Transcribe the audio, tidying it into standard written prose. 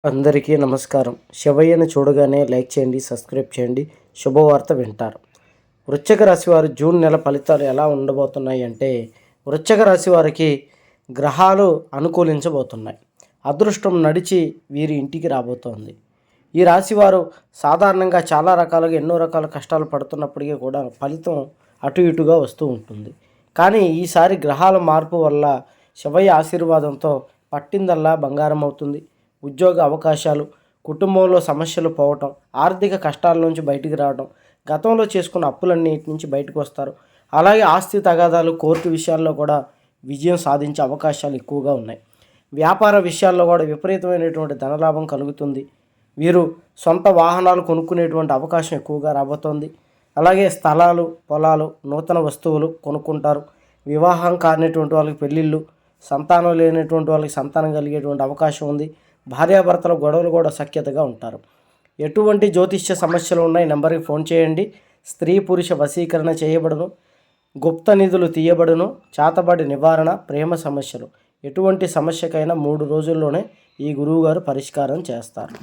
అందరికీ నమస్కారం. శివయ్యను చూడగానే లైక్ చేయండి, సబ్స్క్రైబ్ చేయండి. శుభవార్త వింటారు. వృశ్చిక రాశి వారు జూన్ నెల ఫలితాలు ఎలా ఉండబోతున్నాయి అంటే, వృశ్చిక రాశి వారికి గ్రహాలు అనుకూలించబోతున్నాయి. అదృష్టం నడిచి వీరి ఇంటికి రాబోతోంది. ఈ రాశి వారు సాధారణంగా చాలా రకాలుగా ఎన్నో రకాల కష్టాలు పడుతున్నప్పటికీ కూడా ఫలితం అటు ఇటుగా వస్తూ ఉంటుంది. కానీ ఈసారి గ్రహాల మార్పు వల్ల శివయ్య ఆశీర్వాదంతో పట్టిందల్లా బంగారం అవుతుంది. ఉద్యోగ అవకాశాలు, కుటుంబంలో సమస్యలు పోవటం, ఆర్థిక కష్టాల నుంచి బయటికి రావడం, గతంలో చేసుకున్న అప్పులన్నిటి నుంచి బయటకు వస్తారు. అలాగే ఆస్తి తగాదాలు, కోర్టు విషయాల్లో కూడా విజయం సాధించే అవకాశాలు ఎక్కువగా ఉన్నాయి. వ్యాపార విషయాల్లో కూడా విపరీతమైనటువంటి ధనలాభం కలుగుతుంది. వీరు సొంత వాహనాలు కొనుక్కునేటువంటి అవకాశం ఎక్కువగా రాబోతోంది. అలాగే స్థలాలు, పొలాలు, నూతన వస్తువులు కొనుక్కుంటారు. వివాహం కానిటువంటి వాళ్ళకి పెళ్ళిళ్ళు, సంతానం లేనటువంటి వాళ్ళకి సంతానం కలిగేటువంటి అవకాశం ఉంది. భార్యాభర్తల గొడవలు కూడా సఖ్యతగా ఉంటారు. ఎటువంటి జ్యోతిష్య సమస్యలు ఉన్నాయి నెంబర్కి ఫోన్ చేయండి. స్త్రీ పురుష వశీకరణ చేయబడును, గుప్త నిధులు తీయబడును, చాతబడి నివారణ, ప్రేమ సమస్యలు, ఎటువంటి సమస్యకైనా 3 రోజుల్లోనే ఈ గురువుగారు పరిష్కారం చేస్తారు.